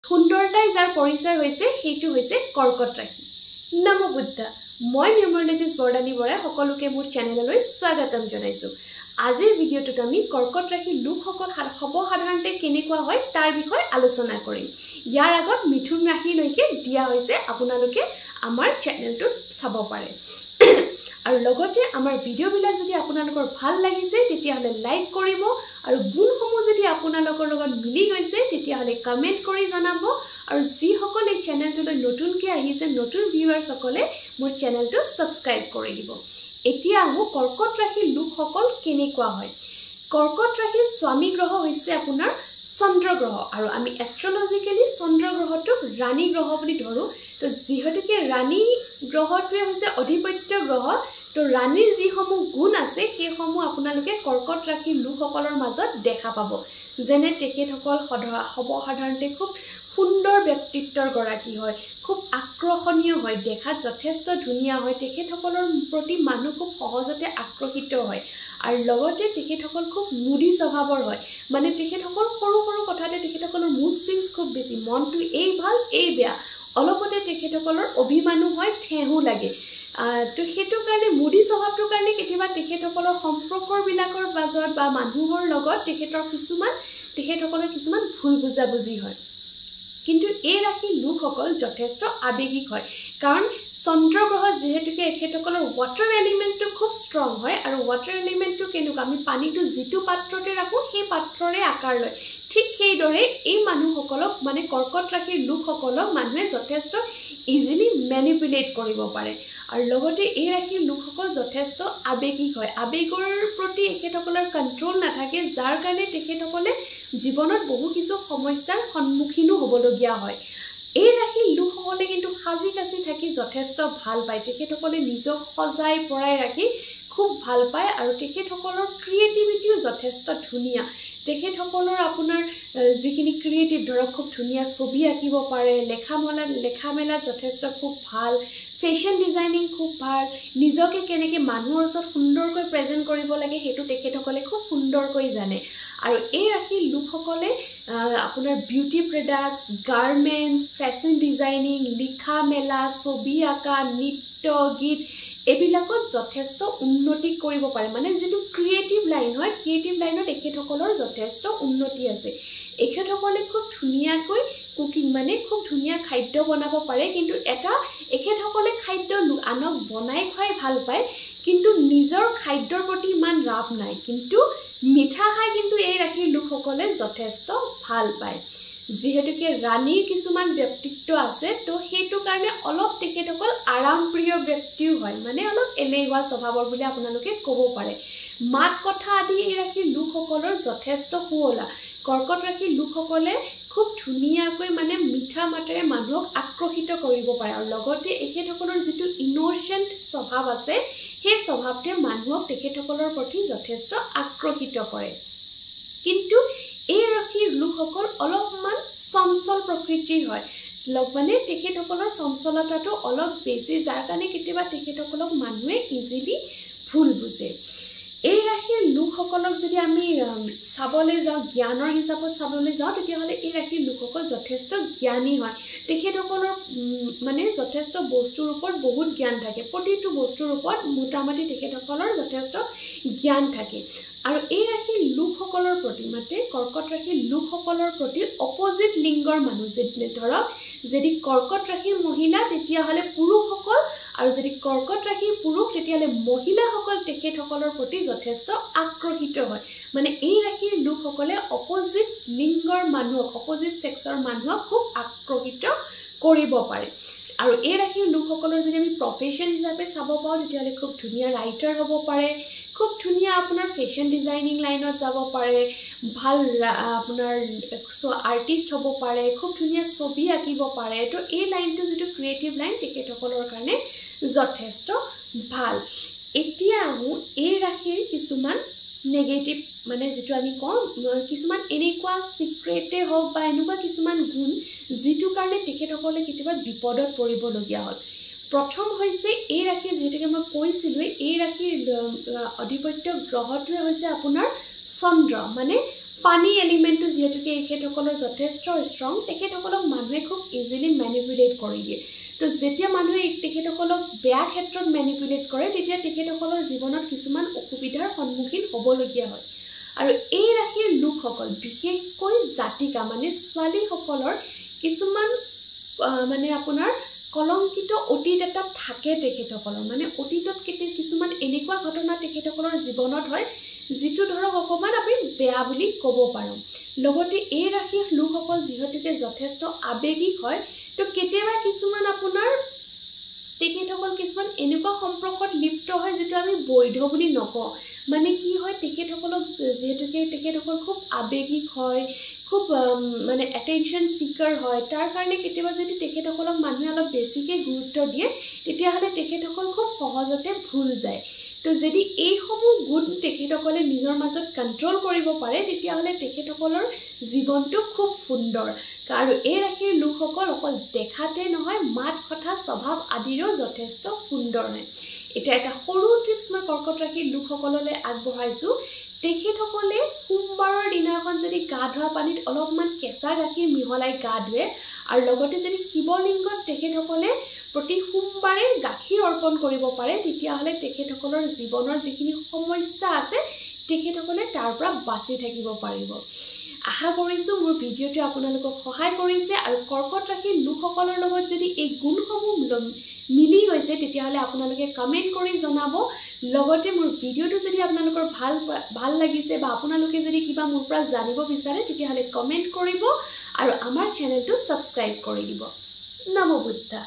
সুন্দৰতাই যাৰ পৰিচয় হৈছে সেইটো হৈছে কৰ্কট ৰাশি। নমো বুদ্ধ। মই নিউমৰলজিষ্ট বৰদানী বৰাই সকলোকে মোৰ চেনেললৈ স্বাগতম জনাইছো। আজিৰ ভিডিঅ'টোত আমি কৰ্কট ৰাশি লোকসকল সাধাৰণতে কেনেকুৱা হয় তাৰ বিষয়ে আলোচনা কৰিম। ইয়াৰ আগত মিথুন ৰাশিলৈকে দিয়া হৈছে, আপোনালোকে আমাৰ চেনেলটোত চাব পাৰে। আৰু লগতে আমাৰ ভিডিঅ'বিলাক যদি আপোনালোকৰ ভাল লাগিছে তেতিয়াহ'লে লাইক কৰিব, আৰু গুণসমূহ যদি আপোনালোকৰ লগত মিলি গৈছে তেতিয়াহ'লে কমেণ্ট কৰি জনাব। আৰু যিসকলে এই চেনেলটোলৈ নতুনকৈ আহিছে, নতুন ভিউৱাৰ্ছসকলে মোৰ চেনেলটো ছাবস্ক্ৰাইব কৰি দিব। এতিয়া আহোঁ কৰ্কট ৰাশিৰ লোকসকল কেনেকুৱা হয়। কৰ্কট ৰাশিৰ স্বামী গ্ৰহ হৈছে আপোনাৰ চন্দ্ৰ গ্ৰহ, আৰু আমি এষ্ট্ৰলজিকেলি চন্দ্ৰ গ্ৰহটোক ৰাণী গ্ৰহ বুলি ধৰোঁ। তো যিহেতুকে ৰাণী গ্ৰহটোৱে হৈছে অধিপত্য গ্ৰহ, তো ৰাণীৰ যিসমূহ গুণ আছে সেইসমূহ আপোনালোকে কৰ্কট ৰাশিৰ লোকসকলৰ মাজত দেখা পাব। যেনে তেখেতসকল সাধাৰণতে খুব সুন্দৰ ব্যক্তিত্বৰ গৰাকী হয়, খুব আকৰ্ষণীয় হয়, দেখাত যথেষ্ট ধুনীয়া হয়, তেখেতসকলৰ প্ৰতি মানুহ খুব সহজতে আকৰ্ষিত হয়। আৰু লগতে তেখেতসকল খুব মুডি স্বভাৱৰ হয়, মানে তেখেতসকল সৰু সৰু কথাতে তেখেতসকলৰ মুড ছুইংছ খুব বেছি, মনটো এই ভাল এই বেয়া, অলপতে তেখেতসকলৰ অভিমানো হয়, ঠেহো লাগে। তো সেইটো কাৰণে মুডি স্বভাৱটোৰ কাৰণে কেতিয়াবা তেখেতসকলৰ সম্পৰ্কবিলাকৰ মাজত বা মানুহৰ লগত তেখেতসকলৰ কিছুমান ভুল বুজাবুজি হয়। কিন্তু এই ৰাশিৰ লোকসকল যথেষ্ট আৱেগিক হয়, কাৰণ চন্দ্ৰ গ্ৰহ যিহেতুকে এখেতসকলৰ ৱাটাৰ এলিমেণ্টটো খুব ষ্ট্ৰং হয়, আৰু ৱাটাৰ এলিমেণ্টটো কেনেকুৱা, আমি পানীটো যিটো পাত্ৰতে ৰাখোঁ সেই পাত্ৰৰে আকাৰ লয়। ঠিক সেইদৰে এই মানুহসকলক, মানে কৰ্কট ৰাশিৰ লোকসকলক মানুহে যথেষ্ট ইজিলি মেনিপুলেট কৰিব পাৰে। আৰু লগতে এই ৰাশিৰ লোকসকল যথেষ্ট আৱেগিক হয়, আৱেগৰ প্ৰতি এখেতসকলৰ কণ্ট্ৰল নাথাকে, যাৰ কাৰণে তেখেতসকলে জীৱনত বহু কিছু সমস্যাৰ সন্মুখীনো হ'বলগীয়া হয়। এই ৰাশিৰ লোকসকলে কিন্তু সাজি কাচি থাকি যথেষ্ট ভাল পায়, তেখেতসকলে নিজক সজাই পৰাই ৰাখি খুব ভাল পায়, আৰু তেখেতসকলৰ ক্ৰিয়েটিভিটিও যথেষ্ট ধুনীয়া। তেখেতসকলৰ আপোনাৰ যিখিনি ক্ৰিয়েটিভ, ধৰক খুব ধুনীয়া ছবি আঁকিব পাৰে, লেখা মেলাত যথেষ্ট খুব ভাল, ফেশ্বন ডিজাইনিং খুব ভাল, নিজকে কেনেকৈ মানুহৰ ওচৰত সুন্দৰকৈ প্ৰেজেণ্ট কৰিব লাগে সেইটো তেখেতসকলে খুব সুন্দৰকৈ জানে। আৰু এই ৰাশিৰ লোকসকলে আপোনাৰ beauty products, garments, fashion designing, লিখা মেলা, ছবি আঁকা, নৃত্য, গীত এইবিলাকত যথেষ্ট উন্নতি কৰিব পাৰে। মানে যিটো ক্ৰিয়েটিভ লাইন হয়, ক্ৰিয়েটিভ লাইনত এখেতসকলৰ যথেষ্ট উন্নতি আছে। এখেতসকলে খুব ধুনীয়াকৈ কুকিং, মানে খুব ধুনীয়া খাদ্য বনাব পাৰে, কিন্তু এখেতসকলে খাদ্য আনক বনাই খুৱাই ভাল পায়, কিন্তু নিজৰ খাদ্যৰ প্ৰতি ইমান ৰাপ নাই, কিন্তু মিঠা খাই কিন্তু এই ৰাশিৰ লোকসকলে যথেষ্ট ভাল পায়। যিহেতুকে ৰাণীৰ কিছুমান ব্যক্তিত্ব আছে, তো সেইটো কাৰণে অলপ তেখেতসকল আৰামপ্ৰিয় ব্যক্তিও হয়, মানে অলপ এলেহুৱা স্বভাৱৰ বুলি আপোনালোকে ক'ব পাৰে। মাত কথা আদি এই ৰাশিৰ লোকসকলৰ যথেষ্ট শুৱলা। কৰ্কট ৰাশিৰ লোকসকলে খুব ধুনীয়াকৈ, মানে মিঠা মাতেৰে মানুহক আকৰ্ষিত কৰিব পাৰে, আৰু লগতে এখেতসকলৰ যিটো ইন'চেণ্ট স্বভাৱ আছে সেই স্বভাৱটোৱে মানুহক তেখেতসকলৰ প্ৰতি যথেষ্ট আকৰ্ষিত কৰে। কিন্তু এই ৰাশিৰ লোকসকল অলপমান চঞ্চল প্ৰকৃতিৰ হয়, মানে তেখেতসকলৰ চঞ্চলতাটো অলপ বেছি, যাৰ কাৰণে কেতিয়াবা তেখেতসকলক মানুহে ইজিলি ভুল বুজে। এই ৰাশিৰ লোকসকলক যদি আমি চাবলৈ যাওঁ, জ্ঞানৰ হিচাপত চাবলৈ যাওঁ, তেতিয়াহ'লে এই ৰাশিৰ লোকসকল যথেষ্ট জ্ঞানী হয়। তেখেতসকলৰ মানে যথেষ্ট বস্তুৰ ওপৰত বহুত জ্ঞান থাকে, প্ৰতিটো বস্তুৰ ওপৰত মোটামুটি তেখেতসকলৰ যথেষ্ট জ্ঞান থাকে। আৰু এই ৰাশিৰ লোকসকলৰ প্ৰতি, মানে কৰ্কট ৰাশিৰ লোকসকলৰ প্ৰতি অপজিট লিংগৰ মানুহ, ধৰক যদি কৰ্কট ৰাশিৰ মহিলা তেতিয়াহ'লে পুৰুষসকল, আৰু যদি কৰ্কট ৰাশিৰ পুৰুষ তেতিয়াহ'লে মহিলাসকল তেখেতসকলৰ প্ৰতি যথেষ্ট আকৰ্ষিত হয়। মানে এই ৰাশিৰ লোকসকলে অপজিট লিংগৰ মানুহক, অপজিট ছেক্সৰ মানুহক খুব আকৰ্ষিত কৰিব পাৰে। আৰু এই ৰাশিৰ লোকসকলৰ যদি আমি প্ৰফেশ্যন হিচাপে চাব পাওঁ, তেতিয়াহ'লে খুব ধুনীয়া ৰাইটাৰ হ'ব পাৰে, খুব ধুনীয়া আপোনাৰ ফেশ্বন ডিজাইনিং লাইনত যাব পাৰে, ভাল আপোনাৰ আৰ্টিষ্ট হ'ব পাৰে, খুব ধুনীয়া ছবি আঁকিব পাৰে। তো এই লাইনটো যিটো ক্ৰিয়েটিভ লাইন তেখেতসকলৰ কাৰণে যথেষ্ট ভাল। এতিয়া আহোঁ এই ৰাশিৰ কিছুমান নেগেটিভ, মানে যিটো আমি কওঁ কিছুমান এনেকুৱা চিক্ৰেটে হওক বা এনেকুৱা কিছুমান গুণ যিটো কাৰণে তেখেতসকলে কেতিয়াবা বিপদত পৰিবলগীয়া হ'ল। প্ৰথম হৈছে এই ৰাশিৰ, যিহেতুকে মই কৈছিলোঁ এই ৰাশিৰ অধিপত্য গ্ৰহটোৱে হৈছে আপোনাৰ চন্দ্ৰ, মানে পানী এলিমেণ্টটো যিহেতুকে এখেতসকলৰ যথেষ্ট ষ্ট্ৰং, তেখেতসকলক মানুহে খুব ইজিলি মেনিপুলেট কৰি দিয়ে। তো যেতিয়া মানুহে তেখেতসকলক বেয়া ক্ষেত্ৰত মেনিপুলেট কৰে, তেতিয়া তেখেতসকলৰ জীৱনত কিছুমান অসুবিধাৰ সন্মুখীন হ'বলগীয়া হয়। আৰু এই ৰাশিৰ লোকসকল বিশেষকৈ জাতিকা মানে ছোৱালীসকলৰ কিছুমান মানে আপোনাৰ কলংকিত অতীত এটা থাকে তেখেতসকলৰ, মানে অতীতত কিছুমান এনেকুৱা ঘটনা তেখেতসকলৰ জীৱনত হয় যিটো ধৰক অকণমান আমি বেয়া বুলি ক'ব পাৰোঁ। লগতে এই ৰাশিৰ লোকসকল যিহেতুকে যথেষ্ট আৱেগিক হয়, তো কেতিয়াবা কিছুমান আপোনাৰ তেখেতসকল কিছুমান এনেকুৱা সম্পৰ্কত লিপ্ত হয় যিটো আমি বৈধ বুলি নকওঁ। মানে কি হয়, তেখেতসকলক যিহেতুকে তেখেতসকল খুব আৱেগিক হয়, খুব মানে এটেনশ্যন চিকাৰ হয়, তাৰ কাৰণে কেতিয়াবা যদি তেখেতসকলক মানুহে অলপ বেছিকৈ গুৰুত্ব দিয়ে, তেতিয়াহ'লে তেখেতসকল খুব সহজতে ভুল যায়। তো যদি এইসমূহ গুণ তেখেতসকলে নিজৰ মাজত কণ্ট্ৰল কৰিব পাৰে, তেতিয়াহ'লে তেখেতসকলৰ জীৱনটো খুব সুন্দৰ। আৰু এই ৰাশিৰ লোকসকল অকল দেখাতে নহয়, মাত কথা স্বভাৱ আদিৰো যথেষ্ট সুন্দৰ হয়। এতিয়া এটা সৰু টিপছ মই কৰ্কট ৰাশিৰ লোকসকললৈ আগবঢ়াইছোঁ। তেখেতসকলে সোমবাৰৰ দিনাখন যদি গা ধোৱা পানীত অলপমান কেঁচা গাখীৰ মিহলাই গা ধুৱে, আৰু লগতে যদি শিৱলিংগত তেখেতসকলে প্ৰতি সোমবাৰে গাখীৰ অৰ্পণ কৰিব পাৰে, তেতিয়াহ'লে তেখেতসকলৰ জীৱনৰ যিখিনি সমস্যা আছে তেখেতসকলে তাৰ পৰা বাচি থাকিব পাৰিব। আশা কৰিছোঁ মোৰ ভিডিঅ'টোৱে আপোনালোকক সহায় কৰিছে, আৰু কৰ্কট ৰাশিৰ লোকসকলৰ লগত যদি এই গুণসমূহ মিলি গৈছে, তেতিয়াহ'লে আপোনালোকে কমেণ্ট কৰি জনাব। লগতে মোৰ ভিডিঅ'টো যদি আপোনালোকৰ ভাল লাগিছে বা আপোনালোকে যদি কিবা মোৰ পৰা জানিব বিচাৰে, তেতিয়াহ'লে কমেণ্ট কৰিব আৰু আমাৰ চেনেলটো ছাবস্ক্ৰাইব কৰি দিব। নমো বুদ্ধা।